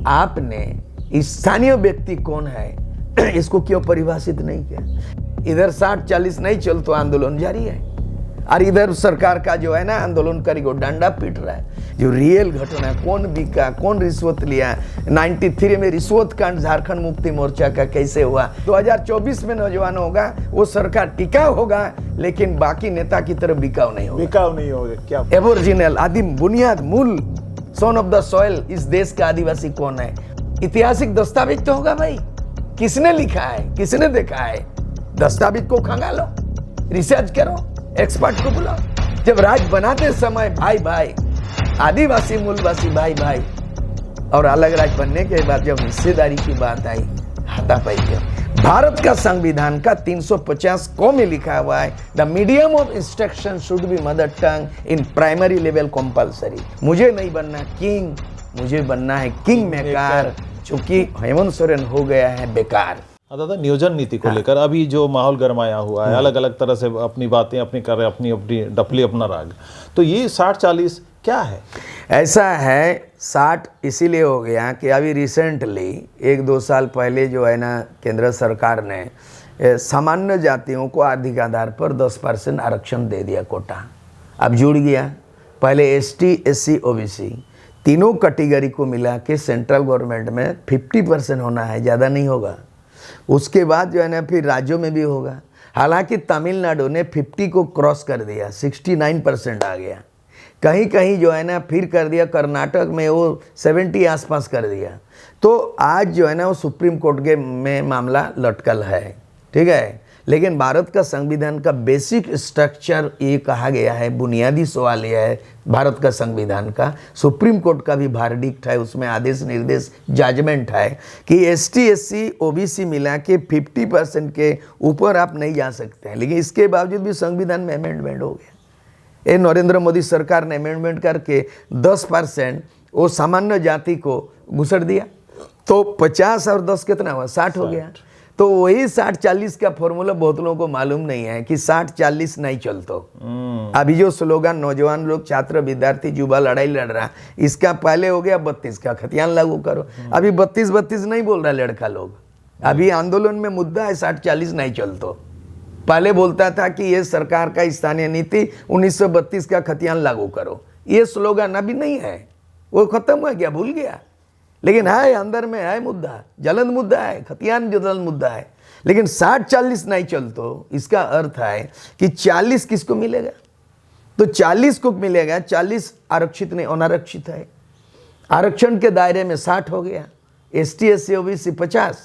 आपने स्थानीय व्यक्ति कौन है इसको क्यों परिभाषित नहीं किया। इधर 60-40 नहीं चल तो आंदोलन जारी है, और इधर सरकार का जो है ना आंदोलनकारी को डंडा पीट रहा है। जो रियल घटना, कौन बिका, कौन रिश्वत लिया, 93 में रिश्वत कांड झारखंड मुक्ति मोर्चा का कैसे हुआ, 2024 में नौजवान होगा वो सरकार टिकाऊ होगा, लेकिन बाकी नेता की तरह बिकाऊ नहीं होगा। बिकाऊ नहीं होगा क्या? एबोरिजिनल आदिम बुनियाद मूल सन ऑफ द सॉइल, इस देश का आदिवासी कौन है? ऐतिहासिक दस्तावेज तो होगा भाई, किसने लिखा है, किसने देखा है? दस्तावेज को खंगालो, रिसर्च करो, एक्सपर्ट को बुलाओ। जब राज्य बनाते समय भाई भाई, आदिवासी मूलवासी भाई भाई, और अलग राज्य बनने के बाद जब हिस्सेदारी की बात आई, हाथापाई किया। भारत का संविधान का 350 क में लिखा हुआ है, the medium of instruction should be mother tongue in primary level compulsory. मुझे नहीं बनना किंग, मुझे बनना है किंग मेकर, चूंकि हेमंत सोरेन हो गया है बेकार। दादा, नियोजन नीति को लेकर अभी जो माहौल गरमाया हुआ है, अलग अलग तरह से अपनी बातें अपनी कर रहे, अपनी अपनी डपली अपना राग, तो ये 60-40 क्या है? ऐसा है 60 इसीलिए हो गया कि अभी रिसेंटली 1-2 साल पहले जो है ना केंद्र सरकार ने सामान्य जातियों को आर्थिक आधार पर 10% आरक्षण दे दिया, कोटा अब जुड़ गया। पहले ST SC OBC तीनों कैटेगरी को मिला के सेंट्रल गवर्नमेंट में 50% होना है, ज़्यादा नहीं होगा। उसके बाद जो है ना फिर राज्यों में भी होगा। हालांकि तमिलनाडु ने 50 को क्रॉस कर दिया, 69% आ गया। कहीं कहीं जो है ना फिर कर दिया, कर्नाटक में वो 70 आसपास कर दिया। तो आज जो है ना वो सुप्रीम कोर्ट के में मामला लटकल है, ठीक है। लेकिन भारत का संविधान का बेसिक स्ट्रक्चर ये कहा गया है, बुनियादी सवाल यह है भारत का संविधान का, सुप्रीम कोर्ट का भी वर्डिक्ट है, उसमें आदेश निर्देश जजमेंट है कि ST SC OBC मिला के 50% के ऊपर आप नहीं जा सकते हैं। लेकिन इसके बावजूद भी संविधान में अमेंडमेंट हो गया। ये नरेंद्र मोदी सरकार ने अमेंडमेंट करके 10% वो सामान्य जाति को घुसड़ दिया, तो 50 और 10 कितना हुआ, 60 हो गया। तो वही 60-40 का फॉर्मूला बहुत लोगों को मालूम नहीं है कि 60-40 नहीं चलता। अभी जो स्लोगन नौजवान लोग, छात्र, विद्यार्थी, युवा लड़ाई लड़ रहा, इसका पहले हो गया 32 का खतियान लागू करो। अभी 32 नहीं बोल रहा लड़का लोग, अभी आंदोलन में मुद्दा है 60-40 नहीं चलता। पहले बोलता था कि ये सरकार का स्थानीय नीति 1932 का खतियान लागू करो, ये स्लोगन अभी नहीं है, वो खत्म हो गया, भूल गया। लेकिन है अंदर में है मुद्दा, ज्वलंत मुद्दा है, खतियान ज्वलंत मुद्दा है। लेकिन 60-40 नहीं चलतो, इसका अर्थ है कि 40 किसको मिलेगा, तो 40 को मिलेगा, 40 आरक्षित नहीं अनारक्षित है। आरक्षण के दायरे में 60 हो गया, ST SC OBC 50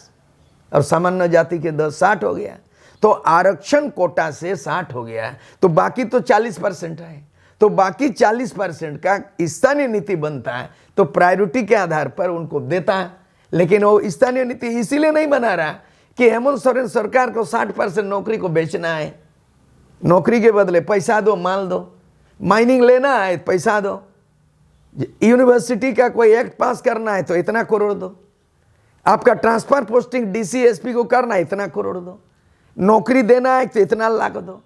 और सामान्य जाति के 10 60 हो गया। तो आरक्षण कोटा से 60 हो गया, तो बाकी तो 40% है। तो बाकी 40% का स्थानीय नीति बनता है, तो प्रायोरिटी के आधार पर उनको देता है। लेकिन वो स्थानीय नीति इसीलिए नहीं बना रहा कि हेमंत सोरेन सरकार को 60% नौकरी को बेचना है, नौकरी के बदले पैसा दो, माल दो, माइनिंग लेना है पैसा दो, यूनिवर्सिटी का कोई एक्ट पास करना है तो इतना करोड़ दो, आपका ट्रांसफर पोस्टिंग DC SP को करना है इतना करोड़ दो, नौकरी देना है तो इतना लाख दो।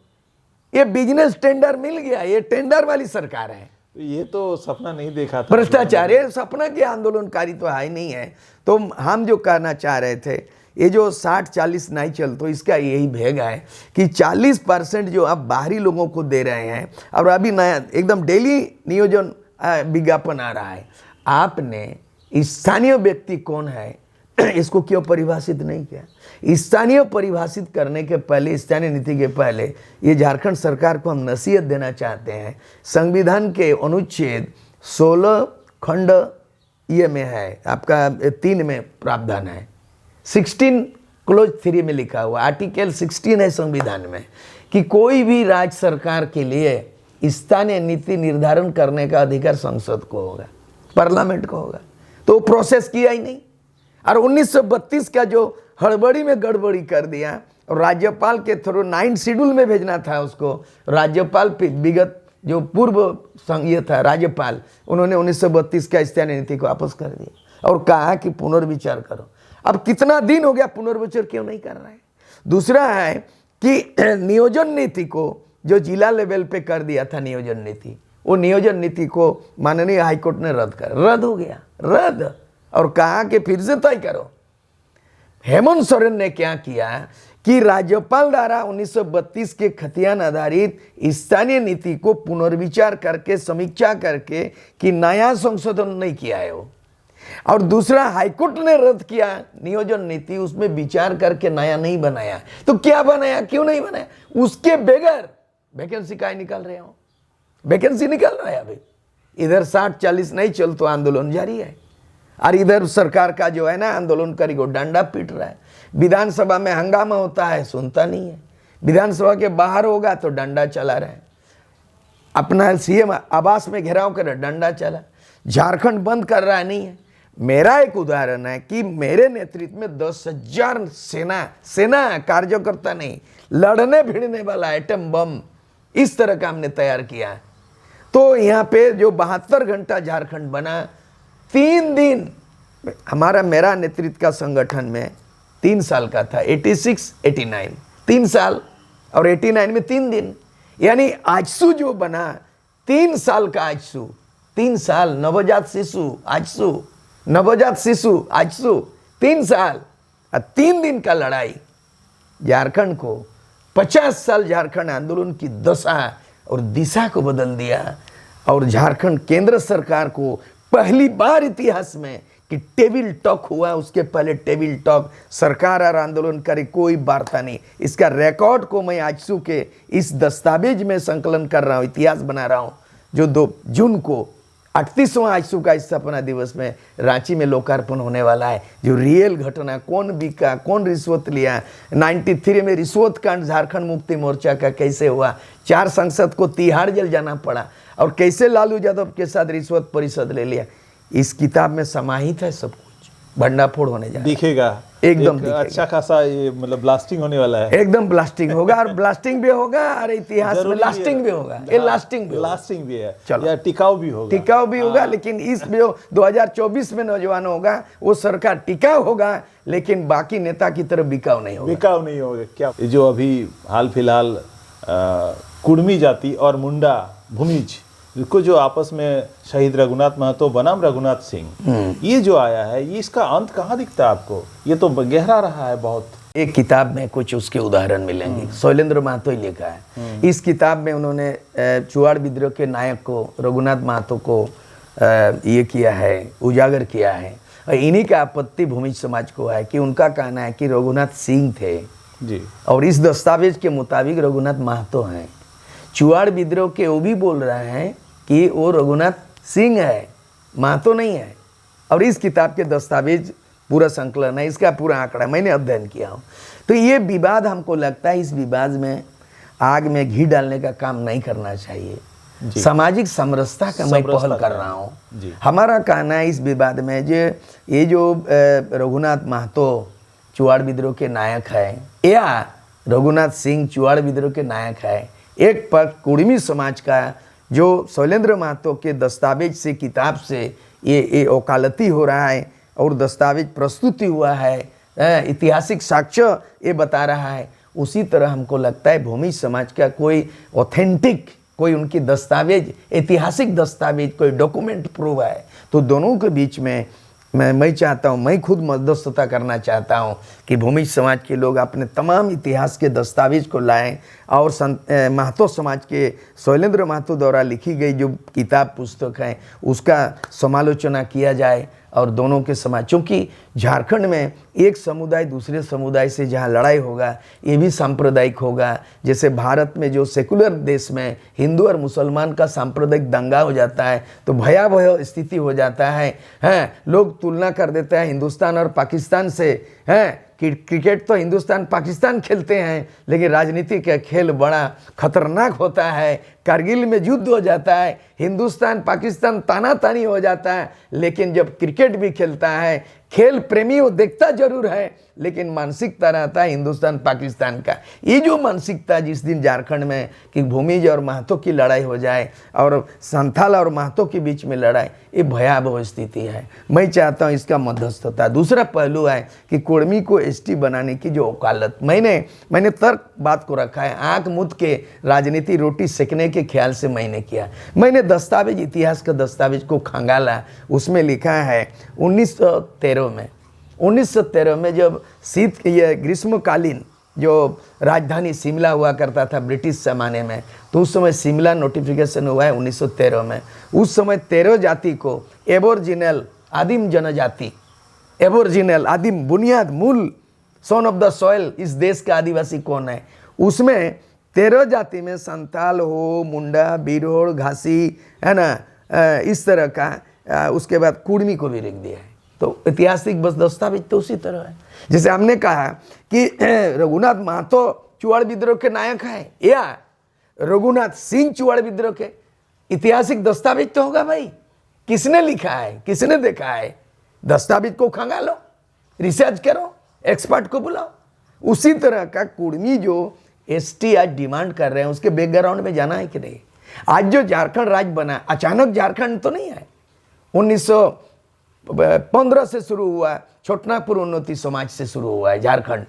ये बिजनेस टेंडर मिल गया, ये टेंडर वाली सरकार है। ये तो सपना नहीं देखा था, भ्रष्टाचार, ये सपना के आंदोलनकारी तो है नहीं है। तो हम जो कहना चाह रहे थे, ये जो 60-40 नहीं चल, तो इसका यही भेग है कि 40% जो आप बाहरी लोगों को दे रहे हैं, और अभी नया एकदम डेली नियोजन विज्ञापन आ रहा है। आपने स्थानीय व्यक्ति कौन है इसको क्यों परिभाषित नहीं किया? स्थानीय परिभाषित करने के पहले, स्थानीय नीति के पहले, ये झारखंड सरकार को हम नसीहत देना चाहते हैं। संविधान के अनुच्छेद 16 खंड ये में है, आपका 3 में प्रावधान है, 16 क्लोज 3 में लिखा हुआ, आर्टिकल 16 है संविधान में, कि कोई भी राज्य सरकार के लिए स्थानीय नीति निर्धारण करने का अधिकार संसद को होगा, पार्लियामेंट को होगा। तो प्रोसेस किया ही नहीं, और 1932 का जो हड़बड़ी में गड़बड़ी कर दिया, और राज्यपाल के थ्रू 9 शेड्यूल में भेजना था उसको, राज्यपाल विगत जो पूर्व ये था राज्यपाल, उन्होंने 1932 का स्थानीय नीति को वापस कर दिया और कहा कि पुनर्विचार करो। अब कितना दिन हो गया, पुनर्विचार क्यों नहीं कर रहे हैं? दूसरा है कि नियोजन नीति को जो जिला लेवल पे कर दिया था नियोजन नीति, वो नियोजन नीति को माननीय हाईकोर्ट ने रद्द हो गया, रद्द। और कहा कि फिर से तय करो। हेमंत सोरेन ने क्या किया कि राज्यपाल द्वारा 1932 के खतियान आधारित स्थानीय नीति को पुनर्विचार करके समीक्षा करके कि नया संशोधन नहीं किया है वो, और दूसरा हाईकोर्ट ने रद्द किया नियोजन नीति, उसमें विचार करके नया नहीं बनाया। तो क्या बनाया, क्यों नहीं बनाया? उसके बगैर वैकेंसी का निकाल रहे हो, वैकेंसी निकाल रहा है अभी। इधर 60-40 नहीं चल तो आंदोलन जारी है, और इधर सरकार का जो है ना आंदोलनकारी को डंडा पीट रहा है। विधानसभा में हंगामा होता है, सुनता नहीं है। विधानसभा के बाहर होगा तो डंडा चला रहा है। अपना सीएम आवास में घेराव कर डंडा चला। झारखंड बंद कर रहा नहीं है। मेरा एक उदाहरण है कि मेरे नेतृत्व में 10,000 सेना कार्यकर्ता नहीं, लड़ने भिड़ने वाला एटम बम इस तरह का हमने तैयार किया है। तो यहाँ पे जो 72 घंटा झारखंड बना, 3 दिन हमारा मेरा नेतृत्व का संगठन में 3 साल का था, 86, 89 3 साल, और 89 में 3 दिन, यानी आजसू जो बना 3 साल का आजसू, 3 साल नवजात शिशु आजसू, नवजात शिशु आजसू 3 साल और 3 दिन का लड़ाई झारखंड को 50 साल झारखंड आंदोलन की दशा और दिशा को बदल दिया। और झारखंड केंद्र सरकार को पहली बार इतिहास में कि टेबल टॉक हुआ, उसके पहले टेबल टॉक सरकार और आंदोलनकारी कोई वार्ता नहीं। इसका रिकॉर्ड को मैं आजसू के इस दस्तावेज में संकलन कर रहा हूँ, इतिहास बना रहा हूँ, जो 2 जून को 38वां आजसू का स्थापना दिवस में रांची में लोकार्पण होने वाला है। जो रियल घटना, कौन बिका, कौन रिश्वत लिया, 93 में रिश्वत कांड झारखंड मुक्ति मोर्चा का कैसे हुआ, 4 सांसद को तिहाड़ जेल जाना पड़ा, और कैसे लालू यादव के साथ रिश्वत परिषद ले लिया। इस किताब में समाहित है सब कुछ। भंडाफोड़ होने जा रहा है, दिखेगा एकदम एक अच्छा खासा, ये मतलब ब्लास्टिंग होने वाला है, एकदम ब्लास्टिंग होगा, और ब्लास्टिंग भी होगा, और इतिहास में लास्टिंग भी होगा। ये लास्टिंग भी है, चलो, या टिकाऊ भी होगा, टिकाऊ भी होगा। लेकिन इस 2024 में नौजवान होगा, वो सरकार टिकाऊ होगा, लेकिन बाकी नेता की तरह बिकाऊ नहीं होगा। बिकाऊ नहीं होगा। क्या जो अभी हाल फिलहाल कुर्मी जाति और मुंडा भूमिज को जो आपस में शहीद रघुनाथ महतो बनाम रघुनाथ सिंह, ये जो आया है, ये इसका अंत कहाँ दिखता है आपको? ये तो गहरा रहा है बहुत। एक किताब में कुछ उसके उदाहरण मिलेंगे, शैलेंद्र महतो ही लिखा है। इस किताब में उन्होंने चुआड़ विद्रोह के नायक को रघुनाथ महतो को ये किया है, उजागर किया है। और इन्हीं का आपत्ति भूमिज समाज को है कि उनका कहना है कि रघुनाथ सिंह थे जी, और इस दस्तावेज के मुताबिक रघुनाथ महतो हैं। चुआड़ विद्रोह के वो भी बोल रहे हैं कि वो रघुनाथ सिंह है, महतो नहीं है। और इस किताब के दस्तावेज पूरा संकलन है, इसका पूरा आंकड़ा मैंने अध्ययन किया हूँ। तो ये विवाद, हमको लगता है इस विवाद में आग में घी डालने का काम नहीं करना चाहिए। सामाजिक समरसता का मैं पहल कर रहा हूँ। हमारा कहना है इस विवाद में ये जो रघुनाथ महतो चुआड़ विद्रोह के नायक है, या रघुनाथ सिंह चुआड़ विद्रोह के नायक है, एक पक्ष कुर्मी समाज का जो शैलेंद्र महतो के दस्तावेज से, किताब से ये वकालती हो रहा है, और दस्तावेज प्रस्तुति हुआ है, ऐतिहासिक साक्ष्य ये बता रहा है। उसी तरह हमको लगता है भूमिज समाज का कोई ऑथेंटिक, कोई उनकी दस्तावेज, ऐतिहासिक दस्तावेज, कोई डॉक्यूमेंट प्रूव है। तो दोनों के बीच में मैं चाहता हूँ, मैं खुद मध्यस्थता करना चाहता हूँ कि भूमिज समाज के लोग अपने तमाम इतिहास के दस्तावेज को लाएं, और महतो समाज के शैलेंद्र महतो द्वारा लिखी गई जो किताब पुस्तक है उसका समालोचना किया जाए। और दोनों के समाज, क्योंकि झारखंड में एक समुदाय दूसरे समुदाय से जहाँ लड़ाई होगा, ये भी सांप्रदायिक होगा। जैसे भारत में जो सेकुलर देश में हिंदू और मुसलमान का सांप्रदायिक दंगा हो जाता है तो भयावह स्थिति हो जाता है। लोग तुलना कर देते हैं हिंदुस्तान और पाकिस्तान से, हैं कि क्रिकेट तो हिंदुस्तान पाकिस्तान खेलते हैं, लेकिन राजनीति का खेल बड़ा खतरनाक होता है। कारगिल में युद्ध हो जाता है, हिंदुस्तान पाकिस्तान तानातानी हो जाता है, लेकिन जब क्रिकेट भी खेलता है, खेल प्रेमी वो देखता जरूर है, लेकिन मानसिकता रहता है हिंदुस्तान पाकिस्तान का। ये जो मानसिकता जिस दिन झारखंड में कि भूमिज और महतो की लड़ाई हो जाए और संथाल और महतो के बीच में लड़ाई, ये भयावह स्थिति है। मैं चाहता हूँ इसका मध्यस्थता। दूसरा पहलू है कि कुर्मी को एसटी बनाने की जो वकालत, मैंने तर्क बात को रखा है। आंख मूंद के राजनीति रोटी सेकने के ख्याल से मैंने किया। मैंने दस्तावेज, इतिहास का दस्तावेज को खंगाला, उसमें लिखा है 1913 में जब ये ग्रीष्मकालीन जो राजधानी शिमला हुआ करता था ब्रिटिश ज़माने में, तो उस समय शिमला नोटिफिकेशन हुआ है 1913 में। उस समय 13 जाति को एबोरिजिनल, आदिम जनजाति, एबोरिजिनल आदिम, बुनियाद, मूल, सन ऑफ द सॉइल, इस देश का आदिवासी कौन है, उसमें 13 जाति में संताल हो, मुंडा, बिरोड़, घासी, है ना, इस तरह का, उसके बाद कुर्मी को भी लिख दिया है। तो ऐतिहासिक बस दस्तावेज तो उसी तरह है। जैसे हमने कहा कि रघुनाथ महतो चुआड़ विद्रोह के नायक है, या रघुनाथ सिंह चुआड़ विद्रोह के, ऐतिहासिक दस्तावेज तो होगा भाई। किसने लिखा है, किसने देखा है, दस्तावेज को खंगालो, रिसर्च करो, एक्सपर्ट को बुलाओ। उसी तरह का कुर्मी जो एसटी आज डिमांड कर रहे हैं, उसके बैकग्राउंड में जाना है कि नहीं। आज जो झारखंड राज्य बना, अचानक झारखंड तो नहीं है, 1915 से शुरू हुआ, छोटनागपुर उन्नति समाज से शुरू हुआ है झारखंड,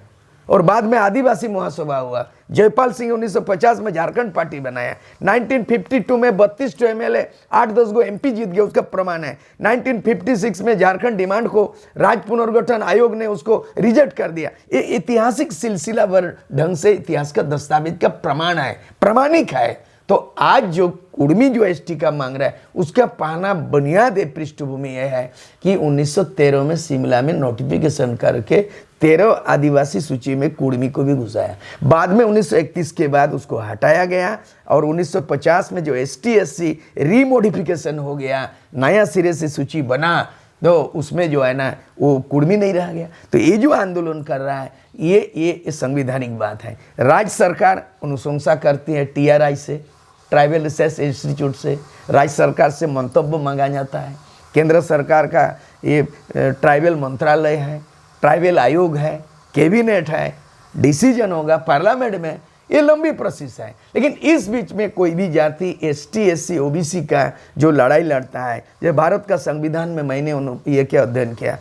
और बाद में आदिवासी महासभा हुआ। जयपाल सिंह 1950 में झारखंड पार्टी बनाया। 1952 में 32 MLA, 8-10 गो MP जीत गए, उसका प्रमाण है। 1956 में झारखंड डिमांड को राज्य पुनर्गठन आयोग ने उसको रिजेक्ट कर दिया। ये ऐतिहासिक सिलसिलावार ढंग से इतिहास का दस्तावेज का प्रमाण है, प्रमाणिक है। तो आज जो कुर्मी जो एसटी का मांग रहा है, उसका पहला बुनियाद पृष्ठभूमि यह है कि 1913 में शिमला में नोटिफिकेशन करके 13 आदिवासी सूची में कुर्मी को भी घुसाया। बाद में 1931 के बाद उसको हटाया गया, और 1950 में जो ST/SC रीमोडिफिकेशन हो गया, नया सिरे से सूची बना, तो उसमें जो है ना वो कुर्मी नहीं रह गया। तो ये जो आंदोलन कर रहा है, ये संवैधानिक बात है। राज्य सरकार अनुशंसा करती है TRI से, ट्राइबल रिसर्च इंस्टीट्यूट से, राज्य सरकार से मंतव्य मांगा जाता है। केंद्र सरकार का ये ट्राइबल मंत्रालय है, ट्राइबल आयोग है, कैबिनेट है, डिसीजन होगा पार्लियामेंट में, ये लंबी प्रोसेस है। लेकिन इस बीच में कोई भी जाति ST/SC OBC का जो लड़ाई लड़ता है, जो भारत का संविधान में मैंने ये क्या अध्ययन किया,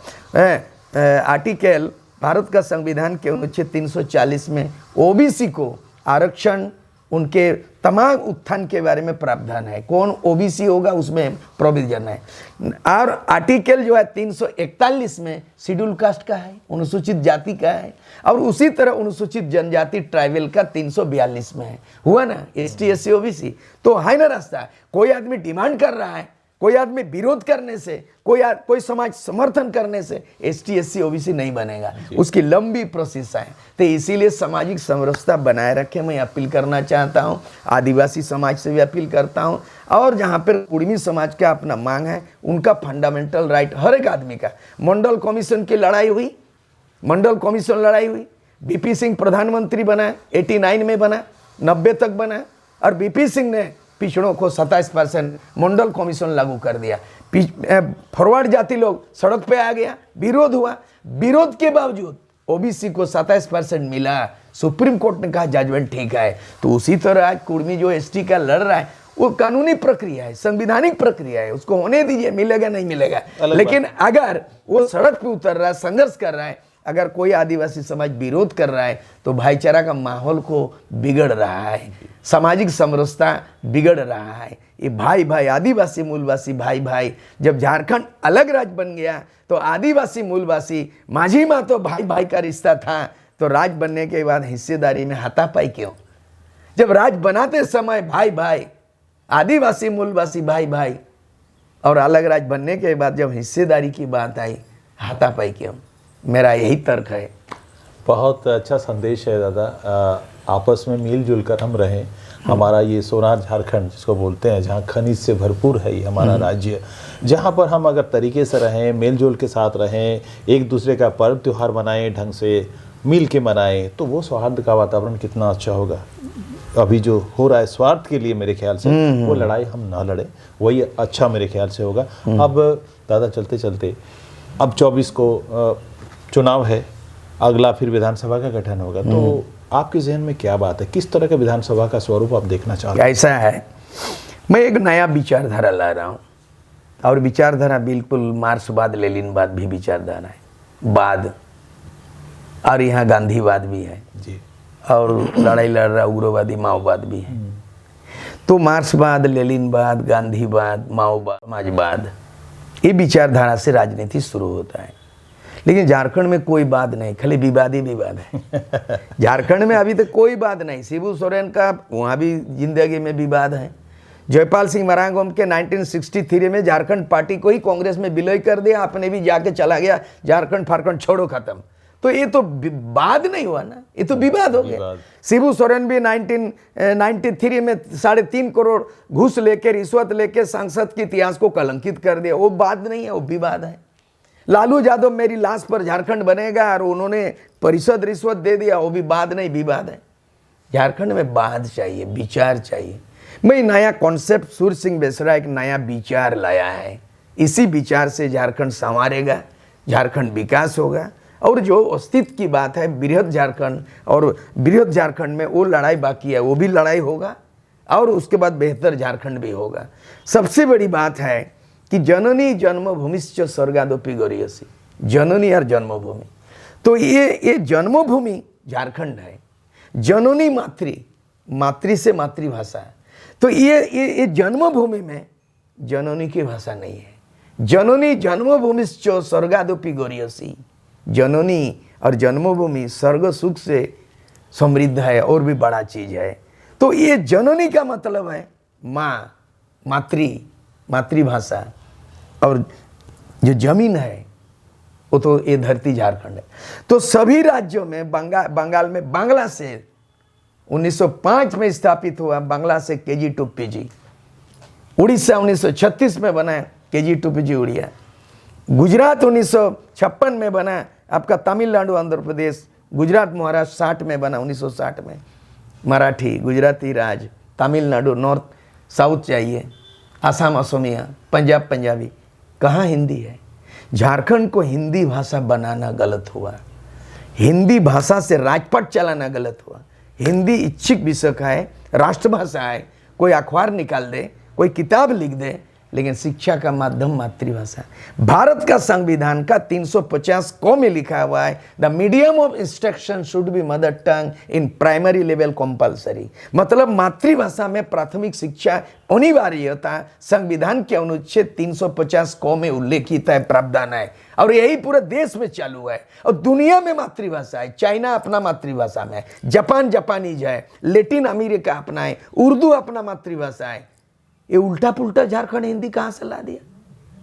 आर्टिकल भारत का संविधान के अनुच्छेद 340 में OBC को आरक्षण, उनके तमाम उत्थान के बारे में प्रावधान है। कौन OBC होगा उसमें प्रोविजन है। और आर्टिकल जो है 341 में शेड्यूल कास्ट का है, अनुसूचित जाति का है, और उसी तरह अनुसूचित जनजाति ट्राइबल का 342 में है। हुआ ना ST/SC OBC, तो है ना रास्ता। कोई आदमी डिमांड कर रहा है, कोई आदमी विरोध करने से, कोई समाज समर्थन करने से ST/SC OBC नहीं बनेगा, उसकी लंबी प्रोसेस है। तो इसीलिए सामाजिक समरसता बनाए रखे मैं अपील करना चाहता हूँ, आदिवासी समाज से भी अपील करता हूँ, और जहाँ पर कुर्मी समाज का अपना मांग है, उनका फंडामेंटल राइट हर एक आदमी का। मंडल कमीशन की लड़ाई हुई, मंडल कमीशन लड़ाई हुई, BP सिंह प्रधानमंत्री बना, 89 में बना, 90 तक बना, और BP सिंह ने पिछड़ों को 27% मंडल कमीशन लागू कर दिया। फॉरवर्ड जाति लोग सड़क पे आ गया, विरोध हुआ, विरोध के बावजूद OBC को 27% मिला। सुप्रीम कोर्ट ने कहा जजमेंट ठीक है। तो उसी तरह आज कुर्मी जो ST का लड़ रहा है, वो कानूनी प्रक्रिया है, संवैधानिक प्रक्रिया है, उसको होने दीजिए, मिलेगा नहीं मिलेगा। लेकिन अगर वो सड़क पे उतर रहा है, संघर्ष कर रहा है, अगर कोई आदिवासी समाज विरोध कर रहा है, तो भाईचारा का माहौल को बिगड़ रहा है, सामाजिक समरसता बिगड़ रहा है। ये भाई भाई, आदिवासी मूलवासी भाई भाई, जब झारखंड अलग राज्य बन गया, तो आदिवासी मूलवासी माझी महतो भाई भाई का रिश्ता था, तो राज्य बनने के बाद हिस्सेदारी में हाथापाई क्यों? जब राज्य बनाते समय भाई भाई, आदिवासी मूलवासी भाई भाई, और अलग राज्य बनने के बाद जब हिस्सेदारी की बात आई, हाथापाई क्यों? मेरा यही तर्क है। बहुत अच्छा संदेश है दादा। आपस में मिलजुल कर हम रहें। हमारा ये सोनार झारखंड जिसको बोलते हैं, जहाँ खनिज से भरपूर है ये हमारा राज्य, जहाँ पर हम अगर तरीके से रहें, मेलजोल के साथ रहें, एक दूसरे का पर्व त्यौहार मनाएं, ढंग से मिल के मनाएं, तो वो सौहार्द का वातावरण कितना अच्छा होगा। अभी जो हो रहा है स्वार्थ के लिए, मेरे ख्याल से वो लड़ाई हम ना लड़ें, वही अच्छा मेरे ख्याल से होगा। अब दादा चलते चलते, अब 24 को चुनाव है, अगला फिर विधानसभा का गठन होगा, तो आपके जहन में क्या बात है, किस तरह का विधानसभा का स्वरूप आप देखना चाहते हैं? ऐसा है, मैं एक नया विचारधारा ला रहा हूँ, और विचारधारा बिल्कुल मार्क्सवाद लेनिनवाद भी विचारधारा है, बाद, और यहाँ गांधीवाद भी है जी, और लड़ाई लड़ रहा उग्रवादी माओवाद भी है। तो मार्क्सवाद, लेनिनवाद, गांधीवाद, माओवाद, समाजवाद, ये विचारधारा से राजनीति शुरू होता है। लेकिन झारखंड में कोई बात नहीं, खाली विवाद ही विवाद है। झारखंड में अभी तक कोई बात नहीं। शिबू सोरेन का वहाँ भी जिंदगी में विवाद है। जयपाल सिंह मरांगोम के 1963 में झारखंड पार्टी को ही कांग्रेस में विलय कर दिया, अपने भी जाके चला गया, झारखंड फारखंड छोड़ो खत्म। तो ये तो विवाद नहीं हुआ ना, ये तो विवाद हो गया। शिबू सोरेन भी 1993 में 3.5 करोड़ घूस लेके, रिश्वत लेके सांसद के इतिहास को कलंकित कर दिया, वो बात नहीं है, वो विवाद है। लालू यादव मेरी लाश पर झारखंड बनेगा और उन्होंने परिषद रिश्वत दे दिया, वो भी बात नहीं, विवाद है। झारखंड में बात चाहिए, विचार चाहिए। मैं नया कॉन्सेप्ट सूर्य सिंह बेसरा एक नया विचार लाया है, इसी विचार से झारखंड संवारेगा, झारखंड विकास होगा। और जो अस्तित्व की बात है, बृहद झारखंड, और बृहद झारखंड में वो लड़ाई बाकी है, वो भी लड़ाई होगा और उसके बाद बेहतर झारखंड भी होगा। सबसे बड़ी बात है कि जननी जन्मभूमिश्च स्वर्गादपि गरीयसी, जननी और जन्मभूमि। तो ये जन्मभूमि झारखंड है। जननी मातृ, मातृ से मातृभाषा। तो ये जन्मभूमि में जननी की भाषा नहीं है। जननी जन्मभूमिश्च स्वर्गादपि गरीयसी, जननी और जन्मभूमि स्वर्ग सुख से समृद्ध है और भी बड़ा चीज है। तो ये जननी का मतलब है माँ, मातृभाषा, और जो जमीन है वो तो ये धरती झारखंड है। तो सभी राज्यों में बंगाल में बांग्ला से 1905 में स्थापित हुआ, बांग्ला से KG to PG। उड़ीसा 1936 में बना KG to PG Odia. Gujarat 1956 में बना आपका तमिलनाडु, आंध्र प्रदेश, गुजरात, महाराष्ट्र 60 में बना, 1960 में मराठी, गुजराती राज, तमिलनाडु, नॉर्थ साउथ चाहिए, आसाम असमिया, पंजाब पंजाबी। कहाँ हिंदी है? झारखंड को हिंदी भाषा बनाना गलत हुआ, हिंदी भाषा से राजपाट चलाना गलत हुआ। हिंदी इच्छिक विषय का है, राष्ट्रभाषा है। कोई अखबार निकाल दे, कोई किताब लिख दे, लेकिन शिक्षा का माध्यम मातृभाषा। भारत का संविधान का 350 क में लिखा हुआ है, the medium of instruction should be mother tongue in primary level compulsory. मतलब मातृभाषा में प्राथमिक शिक्षा अनिवार्यता संविधान के अनुच्छेद 350 क में उल्लेखित है, प्रावधान है। और यही पूरे देश में चालू है और दुनिया में मातृभाषा है। चाइना अपना मातृभाषा में है, जापान जापानीज है, लेटिन अमेरिका अपना है, उर्दू अपना मातृभाषा है। ये उल्टा पुल्टा झारखंड हिंदी कहाँ से ला दिया?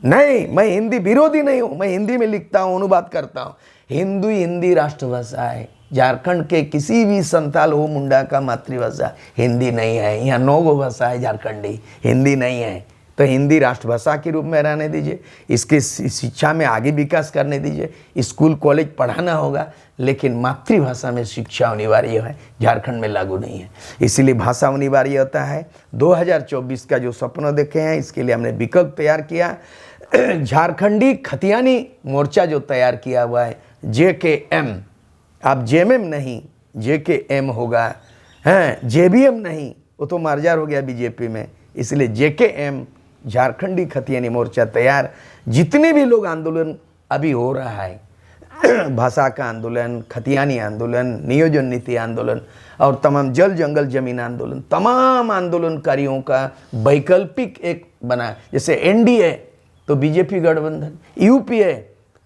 नहीं, मैं हिंदी विरोधी नहीं हूं, मैं हिंदी में लिखता हूं, अनुवाद करता हूं। हिंदी राष्ट्रभाषा है। झारखंड के किसी भी संताल हो मुंडा का मातृभाषा हिंदी नहीं है। यहाँ 9 गो भाषा है झारखंडी, हिंदी नहीं है। तो हिंदी राष्ट्रभाषा के रूप में रहने दीजिए, इसके शिक्षा में आगे विकास करने दीजिए, स्कूल कॉलेज पढ़ाना होगा, लेकिन मातृभाषा में शिक्षा अनिवार्य है, झारखंड में लागू नहीं है। इसीलिए भाषा अनिवार्य होता है। 2024 का जो सपना देखे हैं, इसके लिए हमने विकल्प तैयार किया। झारखंडी खतियानी मोर्चा जो तैयार किया हुआ है, JKM, आप JMM नहीं, JKM होगा, हैं JBM नहीं, वो तो मार्जार हो गया बीजेपी में। इसलिए JKM झारखंडी खतियानी मोर्चा तैयार। जितने भी लोग आंदोलन अभी हो रहा है, भाषा का आंदोलन, खतियानी आंदोलन, नियोजन नीति आंदोलन और तमाम जल जंगल जमीन आंदोलन, तमाम आंदोलनकारियों का वैकल्पिक एक बना। जैसे NDA तो बीजेपी गठबंधन, UPA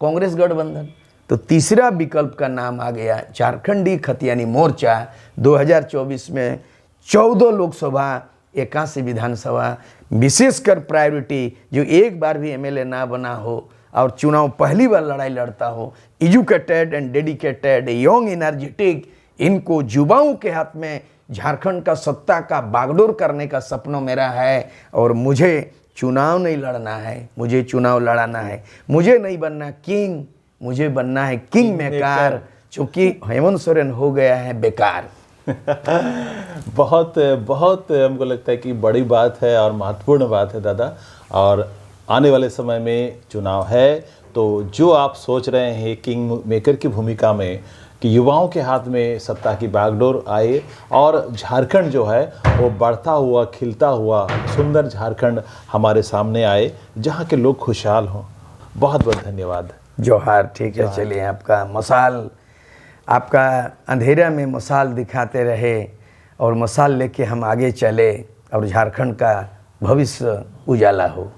कांग्रेस गठबंधन, तो तीसरा विकल्प का नाम आ गया झारखंडी खतियानी मोर्चा। 2024 में 14 लोकसभा, 81 विधानसभा, विशेषकर प्रायोरिटी, जो एक बार भी MLA ना बना हो और चुनाव पहली बार लड़ाई लड़ता हो, educated and dedicated, young, energetic, इनको युवाओं के हाथ में झारखंड का सत्ता का बागडोर करने का सपना मेरा है। और मुझे चुनाव नहीं लड़ना है, मुझे चुनाव लड़ाना है। मुझे नहीं बनना किंग, मुझे बनना है किंग मेकर, क्योंकि हेमंत सोरेन हो गया है बेकार। बहुत बहुत हमको लगता है कि बड़ी बात है और महत्वपूर्ण बात है दादा। और आने वाले समय में चुनाव है, तो जो आप सोच रहे हैं किंग मेकर की भूमिका में कि युवाओं के हाथ में सत्ता की बागडोर आए और झारखंड जो है वो बढ़ता हुआ, खिलता हुआ सुंदर झारखंड हमारे सामने आए, जहाँ के लोग खुशहाल हों। बहुत बहुत धन्यवाद। जोहार। ठीक है, चलिए, आपका मसाल, आपका अंधेरा में मसाल दिखाते रहे और मसाल लेके हम आगे चले। और झारखंड का भविष्य उजाला हो।